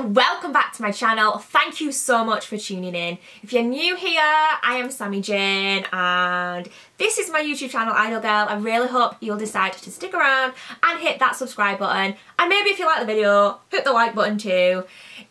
welcome back to my channel. Thank you so much for tuning in. If you're new here, I am Sammy Jayne and this is my YouTube channel, IdleGirl. I really hope you'll decide to stick around and hit that subscribe button, and maybe if you like the video, hit the like button too.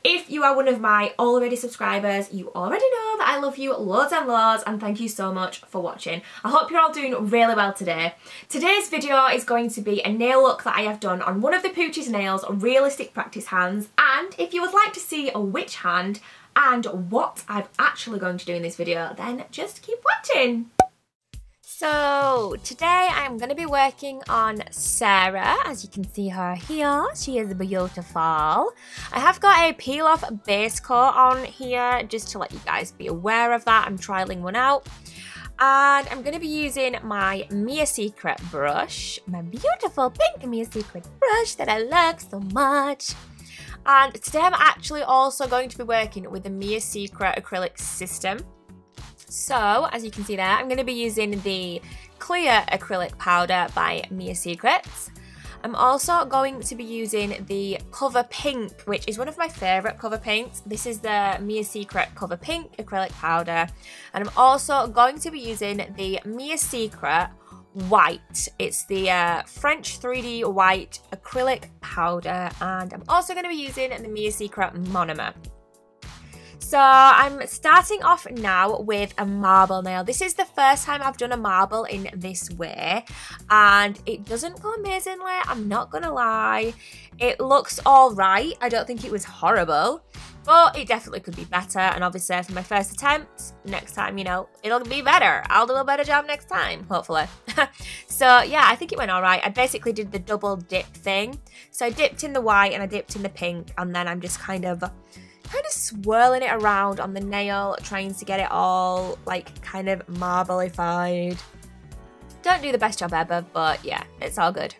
If you are one of my already subscribers, you already know that I love you loads and loads, and thank you so much for watching. I hope you're all doing really well today. Today's video is going to be a nail look that I have done on one of the POOCHIEZ nails, realistic practice hands, and if you would like to see which hand and what I'm actually going to do in this video, then just keep watching. So today I'm going to be working on Sarah. As you can see her here, she is beautiful. I have got a peel off base coat on here just to let you guys be aware of that. I'm trialing one out. And I'm going to be using my Mia Secret brush, my beautiful pink Mia Secret brush that I love so much. And today I'm actually also going to be working with the Mia Secret acrylic system. So, as you can see there, I'm going to be using the clear acrylic powder by Mia Secrets. I'm also going to be using the Cover Pink, which is one of my favourite cover pinks. This is the Mia Secret Cover Pink acrylic powder. And I'm also going to be using the Mia Secret White. It's the French 3D white acrylic powder. And I'm also going to be using the Mia Secret Monomer. So I'm starting off now with a marble nail. This is the first time I've done a marble in this way, and it doesn't go amazingly, I'm not gonna lie. It looks alright, I don't think it was horrible, but it definitely could be better, and obviously for my first attempt, next time, you know, it'll be better. I'll do a better job next time, hopefully. So yeah, I think it went alright. I basically did the double dip thing. So I dipped in the white and I dipped in the pink, and then I'm just kind of swirling it around on the nail, trying to get it all like kind of marbleified. Don't do the best job ever, but yeah, it's all good.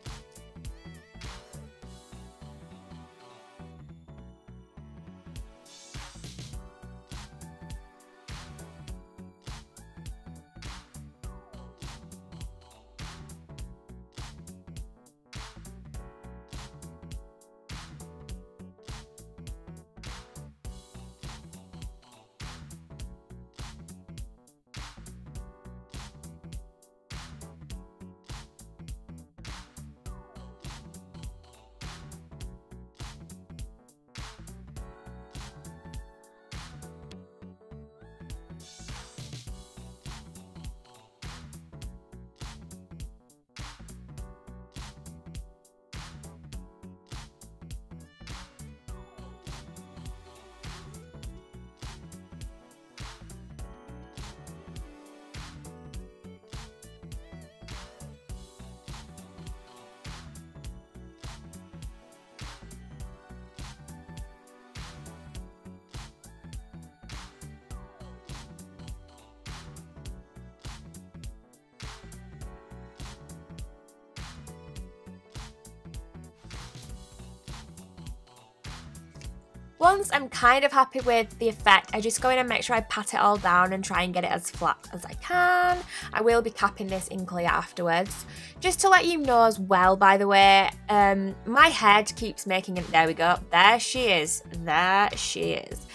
Once I'm kind of happy with the effect, I just go in and make sure I pat it all down and try and get it as flat as I can. I will be capping this in clear afterwards. Just to let you know as well, by the way, my head keeps making it, there we go, there she is, there she is.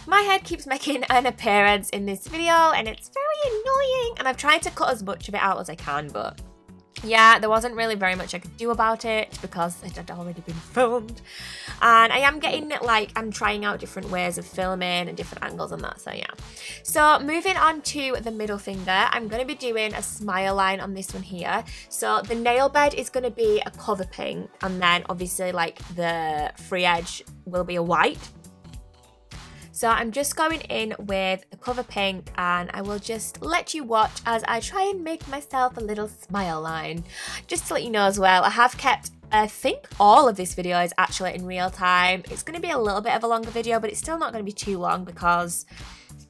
My head keeps making an appearance in this video and it's very annoying, and I've tried to cut as much of it out as I can, but yeah, there wasn't really very much I could do about it because it had already been filmed. And I am getting, like, I'm trying out different ways of filming and different angles and that, so yeah. So moving on to the middle finger, I'm going to be doing a smile line on this one here. So the nail bed is going to be a cover pink, and then obviously like the free edge will be a white. So I'm just going in with the cover pink, and I will just let you watch as I try and make myself a little smile line. Just to let you know as well, I have kept, I think all of this video is actually in real time. It's going to be a little bit of a longer video, but it's still not going to be too long because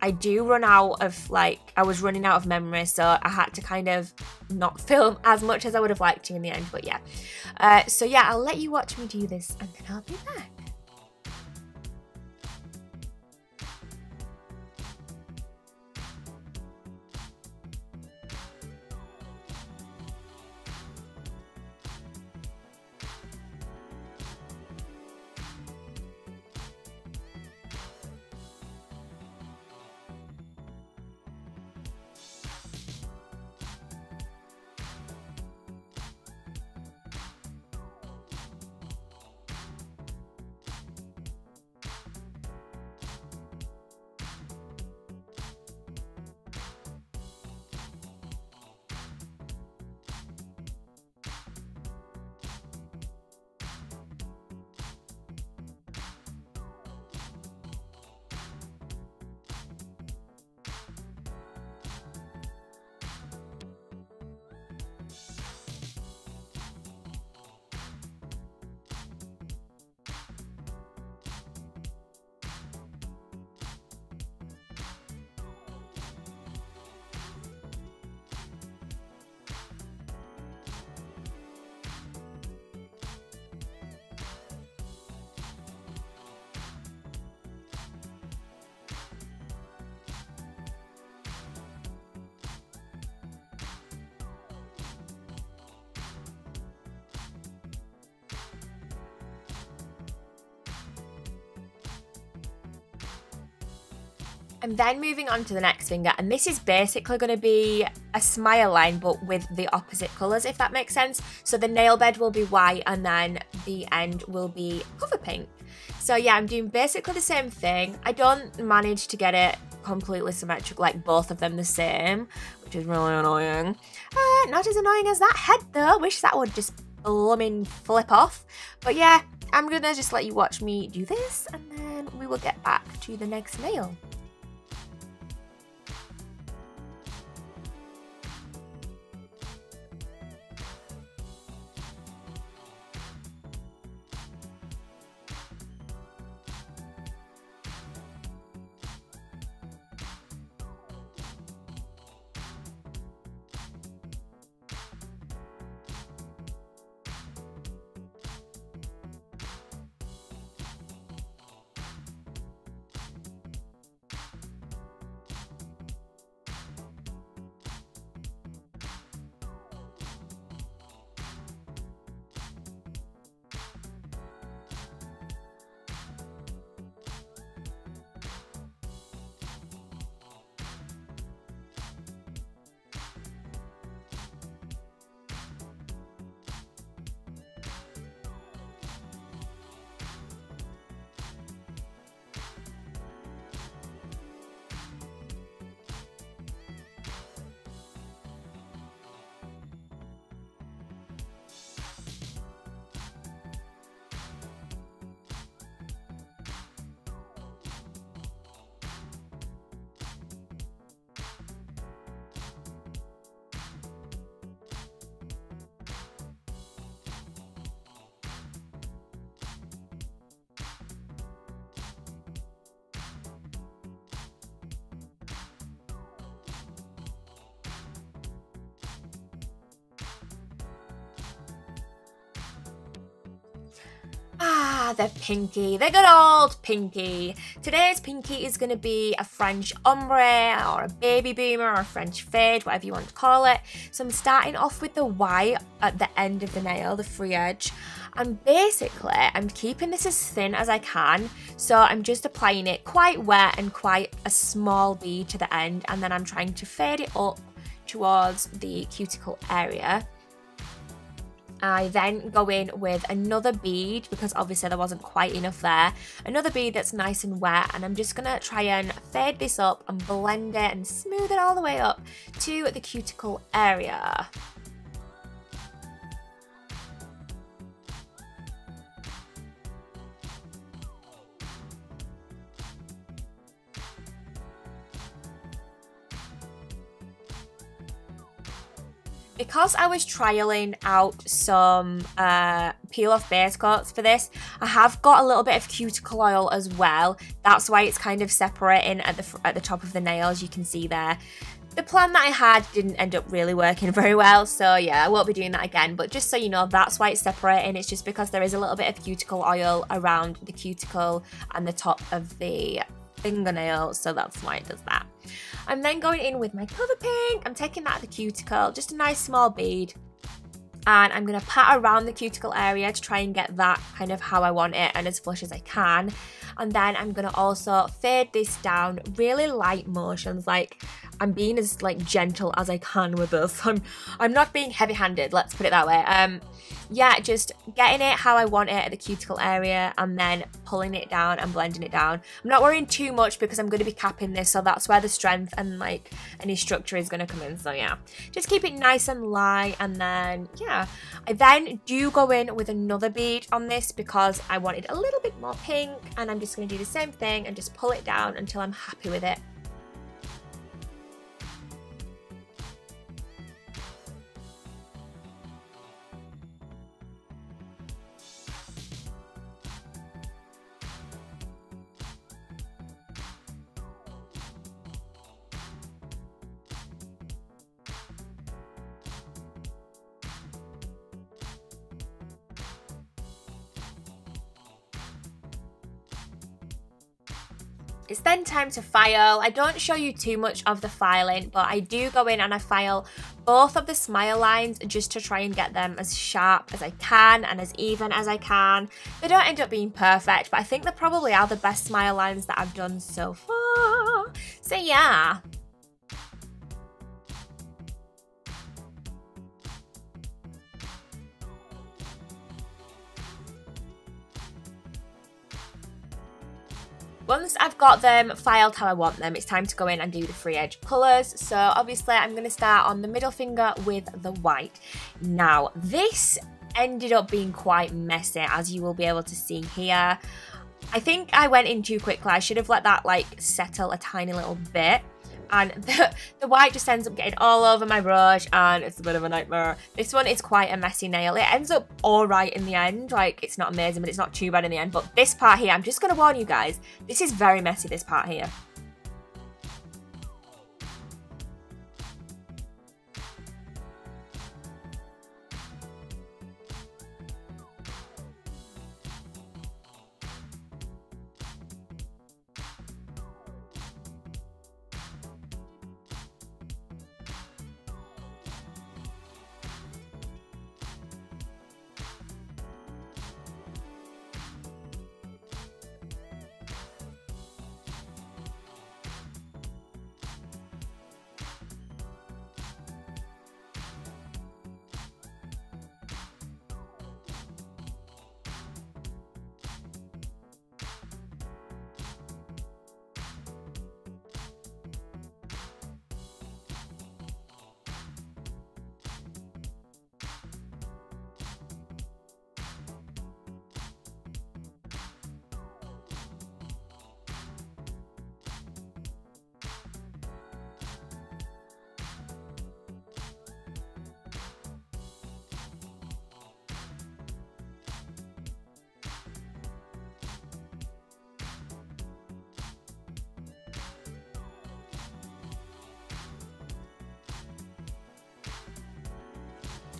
I do run out of, like, I was running out of memory, so I had to kind of not film as much as I would have liked to in the end, but yeah. So yeah, I'll let you watch me do this and then I'll be back. I'm then moving on to the next finger, and this is basically going to be a smile line but with the opposite colours, if that makes sense. So the nail bed will be white and then the end will be cover pink. So yeah, I'm doing basically the same thing. I don't manage to get it completely symmetric, like both of them the same, which is really annoying. Not as annoying as that head though. Wish that would just blooming flip off. But yeah, I'm gonna just let you watch me do this and then we will get back to the next nail. The pinky, the good old pinky. Today's pinky is going to be a French ombre or a baby boomer or a French fade, whatever you want to call it. So I'm starting off with the white at the end of the nail, the free edge. And basically, I'm keeping this as thin as I can. So I'm just applying it quite wet and quite a small bead to the end. And then I'm trying to fade it up towards the cuticle area. I then go in with another bead because obviously there wasn't quite enough there. Another bead that's nice and wet, and I'm just going to try and fade this up and blend it and smooth it all the way up to the cuticle area. Because I was trialling out some peel off base coats for this, I have got a little bit of cuticle oil as well. That's why it's kind of separating at the top of the nail, as you can see there. The plan that I had didn't end up really working very well, so yeah, I won't be doing that again. But just so you know, that's why it's separating. It's just because there is a little bit of cuticle oil around the cuticle and the top of the fingernail, so that's why it does that. I'm then going in with my cover pink. I'm taking that at the cuticle, just a nice small bead, and I'm going to pat around the cuticle area to try and get that kind of how I want it and as flush as I can. And then I'm going to also fade this down, really light motions, like I'm being as like gentle as I can with this. I'm not being heavy-handed, let's put it that way. Yeah, just getting it how I want it at the cuticle area and then pulling it down and blending it down. I'm not worrying too much because I'm going to be capping this, so that's where the strength and like any structure is going to come in. So yeah, just keep it nice and light. And then yeah, I then do go in with another bead on this because I wanted a little bit more pink, and I'm just going to do the same thing and just pull it down until I'm happy with it. It's then time to file. I don't show you too much of the filing, but I do go in and I file both of the smile lines just to try and get them as sharp as I can and as even as I can. They don't end up being perfect, but I think they probably are the best smile lines that I've done so far. So yeah. Once I've got them filed how I want them, it's time to go in and do the free edge colours. So obviously I'm going to start on the middle finger with the white. Now this ended up being quite messy, as you will be able to see here. I think I went in too quickly. I should have let that like settle a tiny little bit. And the white just ends up getting all over my brush and it's a bit of a nightmare. This one is quite a messy nail. It ends up all right in the end. Like, it's not amazing, but it's not too bad in the end. But this part here, I'm just going to warn you guys, this is very messy, this part here.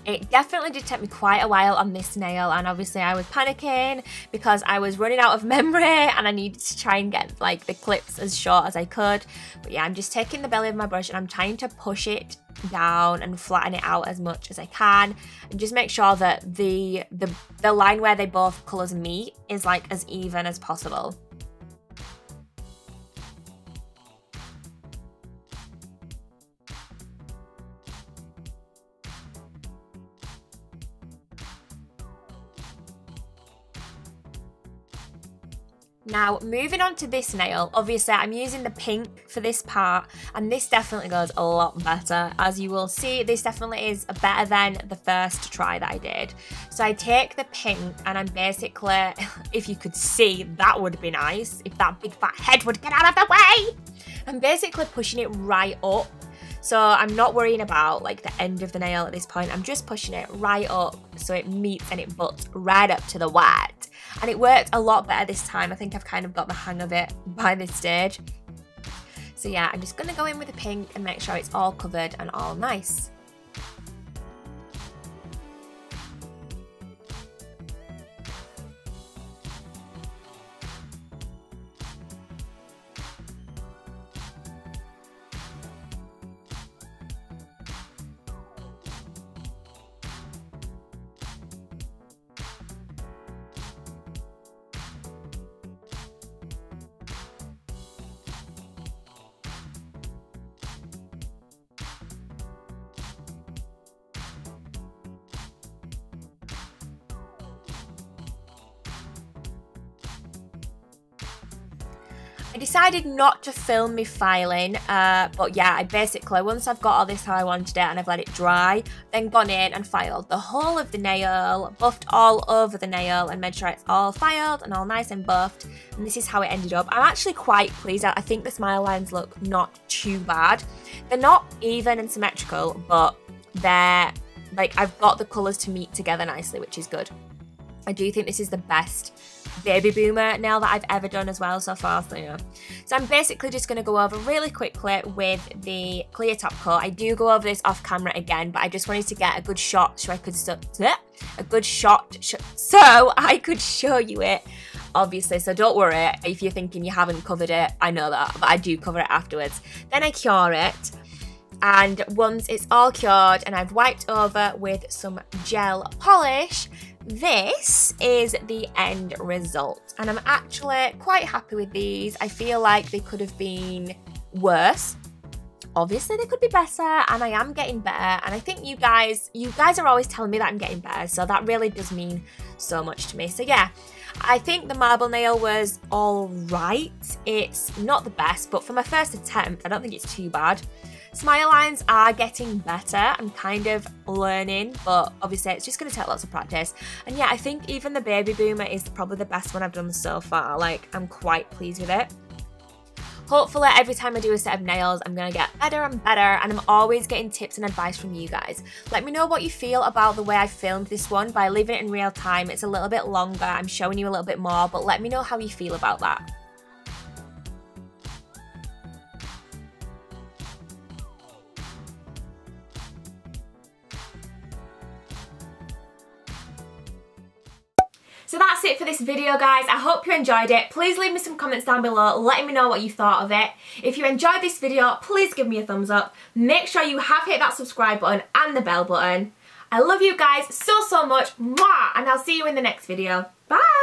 It definitely did take me quite a while on this nail, and obviously I was panicking because I was running out of memory and I needed to try and get like the clips as short as I could. But yeah, I'm just taking the belly of my brush and I'm trying to push it down and flatten it out as much as I can, and just make sure that the line where they both colours meet is like as even as possible. Now, moving on to this nail, obviously I'm using the pink for this part, and this definitely goes a lot better. As you will see, this definitely is better than the first try that I did. So I take the pink and I'm basically, if you could see, that would be nice, if that big fat head would get out of the way. I'm basically pushing it right up. So I'm not worrying about like the end of the nail at this point. I'm just pushing it right up so it meets and it butts right up to the white. And it worked a lot better this time. I think I've kind of got the hang of it by this stage. So yeah, I'm just going to go in with the pink and make sure it's all covered and all nice. I decided not to film me filing, but yeah, I basically, once I've got all this how I wanted it and I've let it dry, then gone in and filed the whole of the nail, buffed all over the nail and made sure it's all filed and all nice and buffed, and this is how it ended up. I'm actually quite pleased. I think the smile lines look not too bad. They're not even and symmetrical, but they're, like, I've got the colours to meet together nicely, which is good. I do think this is the best baby boomer nail that I've ever done as well so far, so yeah. So I'm basically just going to go over really quickly with the clear top coat. I do go over this off camera again, but I just wanted to get a good shot so I could so I could show you it, obviously. So don't worry if you're thinking you haven't covered it. I know that, but I do cover it afterwards. Then I cure it. And once it's all cured and I've wiped over with some gel polish, this is the end result. And I'm actually quite happy with these. I feel like they could have been worse. Obviously they could be better, and I am getting better, and I think you guys are always telling me that I'm getting better, so that really does mean so much to me. So yeah, I think the marble nail was all right. It's not the best, but for my first attempt, I don't think it's too bad. Smile lines are getting better. I'm kind of learning, but obviously it's just going to take lots of practice. And yeah, I think even the baby boomer is probably the best one I've done so far. Like, I'm quite pleased with it. Hopefully every time I do a set of nails, I'm going to get better and better, and I'm always getting tips and advice from you guys. Let me know what you feel about the way I filmed this one by leaving it in real time. It's a little bit longer, I'm showing you a little bit more, but let me know how you feel about that. So that's it for this video, guys. I hope you enjoyed it. Please leave me some comments down below letting me know what you thought of it. If you enjoyed this video, please give me a thumbs up. Make sure you have hit that subscribe button and the bell button. I love you guys so much. Mwah! And I'll see you in the next video. Bye!